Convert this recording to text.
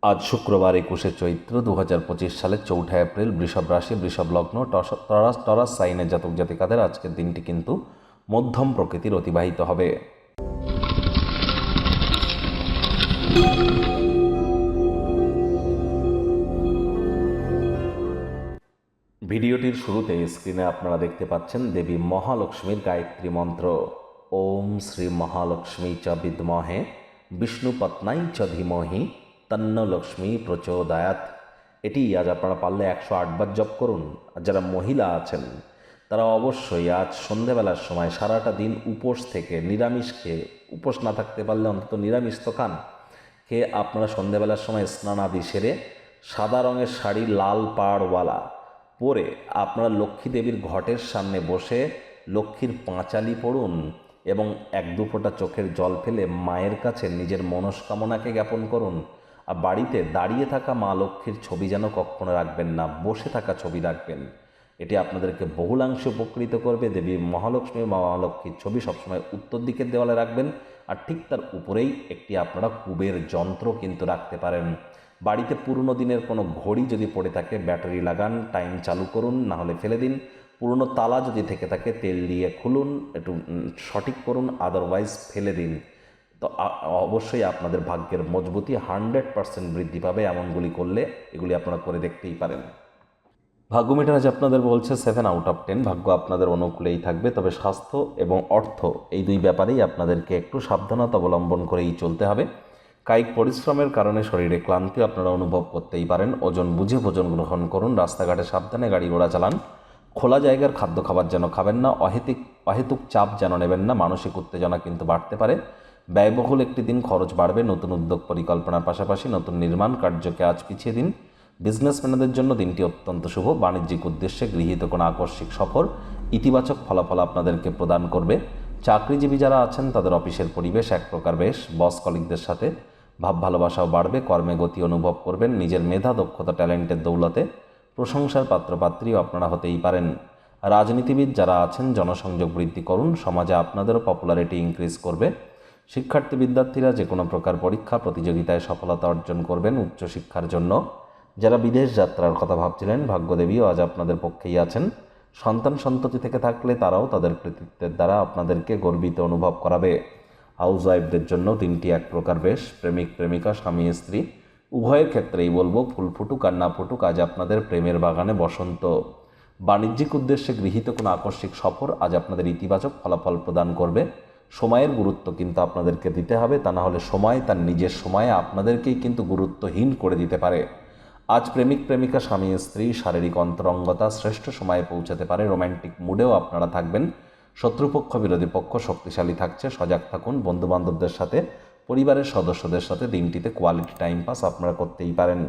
আজ শুক্রবার 21শে চৈত্র 2025 সালের 4 এপ্রিল। বৃষভ রাশি, বৃষভ লগ্ন, টরাস সাইনের জাতক জাতিকাদের আজকের দিনটি কিন্তু মধ্যম প্রকৃতির অতিবাহিত হবে। ভিডিওটির শুরুতে স্ক্রিনে আপনারা দেখতে পাচ্ছেন দেবী মহালক্ষ্মীর গায়ত্রী মন্ত্র। ওম শ্রী মহালক্ষ্মী চ বিদ্মহে বিষ্ণুপত্নাই চ ধীমহি তন্ন লক্ষ্মী প্রচোদয়াৎ। এটি আজ আপনারা পারলে 108 বার জপ করুন। আর যারা মহিলা আছেন তারা অবশ্যই আজ সন্ধেবেলার সময় সারাটা দিন উপোস থেকে নিরামিষ খেয়ে, উপোস না থাকতে পারলে অন্তত নিরামিষ তো খান, খেয়ে আপনারা সন্ধেবেলার সময় স্নান আদি সেরে সাদা রঙের শাড়ি লাল পাড়ওয়ালা পরে আপনারা লক্ষ্মী দেবীর ঘটের সামনে বসে লক্ষ্মীর পাঁচালি পড়ুন এবং 1-2 ফোঁটা চোখের জল ফেলে মায়ের কাছে নিজের মনস্কামনাকে জ্ঞাপন করুন। আর বাড়িতে দাঁড়িয়ে থাকা মা লক্ষ্মীর ছবি যেন কখনো রাখবেন না, বসে থাকা ছবি রাখবেন। এটি আপনাদেরকে বহুলাংশে উপকৃত করবে। দেবী মহালক্ষ্মী, মা মহালক্ষ্মীর ছবি সবসময় উত্তর দিকের দেওয়ালে রাখবেন। আর ঠিক তার উপরেই একটি আপনারা কুবের যন্ত্র কিন্তু রাখতে পারেন। বাড়িতে পুরনো দিনের কোনো ঘড়ি যদি পড়ে থাকে ব্যাটারি লাগান, টাইম চালু করুন, না হলে ফেলে দিন। পুরনো তালা যদি থেকে থাকে তেল দিয়ে খুলুন, একটু সঠিক করুন, আদারওয়াইজ ফেলে দিন। তো অবশ্যই আপনাদের ভাগ্যের মজবুতি 100% বৃদ্ধি পাবে। এমনগুলি করলে এগুলি আপনারা করে দেখতেই পারেন। ভাগ্য মিটার আজ আপনাদের বলছে 7 আউট অফ 10। ভাগ্য আপনাদের অনুকূলেই থাকবে, তবে স্বাস্থ্য এবং অর্থ এই দুই ব্যাপারেই আপনাদেরকে একটু সাবধানতা অবলম্বন করেই চলতে হবে। কায়িক পরিশ্রমের কারণে শরীরে ক্লান্তি আপনারা অনুভব করতেই পারেন। ওজন বুঝে ভোজন গ্রহণ করুন। রাস্তাঘাটে সাবধানে গাড়ি ঘোড়া চালান। খোলা জায়গার খাদ্য খাবার যেন খাবেন না। অহেতুক চাপ যেন নেবেন না। মানসিক উত্তেজনা কিন্তু বাড়তে পারে। ব্যয়বহুল একটি দিন, খরচ বাড়বে। নতুন উদ্যোগ পরিকল্পনার পাশাপাশি নতুন নির্মাণ কার্যকে আজ পিছিয়ে দিন। বিজনেসম্যানদের জন্য দিনটি অত্যন্ত শুভ। বাণিজ্যিক উদ্দেশ্যে গৃহীত কোনো আকস্মিক সফর ইতিবাচক ফলাফল আপনাদেরকে প্রদান করবে। চাকরিজীবী যারা আছেন তাদের অফিসের পরিবেশ এক প্রকার বেশ। বস কলিগদের সাথে ভাব ভালোবাসাও বাড়বে। কর্মে গতি অনুভব করবেন। নিজের মেধা, দক্ষতা, ট্যালেন্টের দৌলতে প্রশংসার পাত্রপাত্রীও আপনারা হতেই পারেন। রাজনীতিবিদ যারা আছেন জনসংযোগ বৃদ্ধি করুন। সমাজে আপনাদেরও পপুলারিটি ইনক্রিজ করবে। শিক্ষার্থী বিদ্যার্থীরা যে কোনো প্রকার পরীক্ষা প্রতিযোগিতায় সফলতা অর্জন করবেন। উচ্চশিক্ষার জন্য যারা বিদেশ যাত্রার কথা ভাবছিলেন, ভাগ্যদেবীও আজ আপনাদের পক্ষেই আছেন। সন্তান সন্ততি থেকে থাকলে তারাও তাদের কৃতিত্বের দ্বারা আপনাদেরকে গর্বিত অনুভব করাবে। হাউস ওয়াইফদের জন্য দিনটি এক প্রকার বেশ। প্রেমিক প্রেমিকা, স্বামী স্ত্রী উভয়ের ক্ষেত্রেই বলবো, ফুল ফুটুক আর না ফুটুক, আজ আপনাদের প্রেমের বাগানে বসন্ত। বাণিজ্যিক উদ্দেশ্যে গৃহীত কোনো আকস্মিক সফর আজ আপনাদের ইতিবাচক ফলাফল প্রদান করবে। সময়ের গুরুত্ব কিন্তু আপনাদেরকে দিতে হবে, তা না হলে সময় তার নিজের সময়ে আপনাদেরকেই কিন্তু গুরুত্বহীন করে দিতে পারে। আজ প্রেমিক প্রেমিকা, স্বামী স্ত্রী শারীরিক অন্তরঙ্গতা শ্রেষ্ঠ সময়ে পৌঁছাতে পারে। রোম্যান্টিক মুডেও আপনারা থাকবেন। শত্রুপক্ষ বিরোধী পক্ষ শক্তিশালী থাকছে। সজাগ থাকুন। বন্ধুবান্ধবদের সাথে, পরিবারের সদস্যদের সাথে দিনটিতে কোয়ালিটি টাইম পাস আপনারা করতেই পারেন।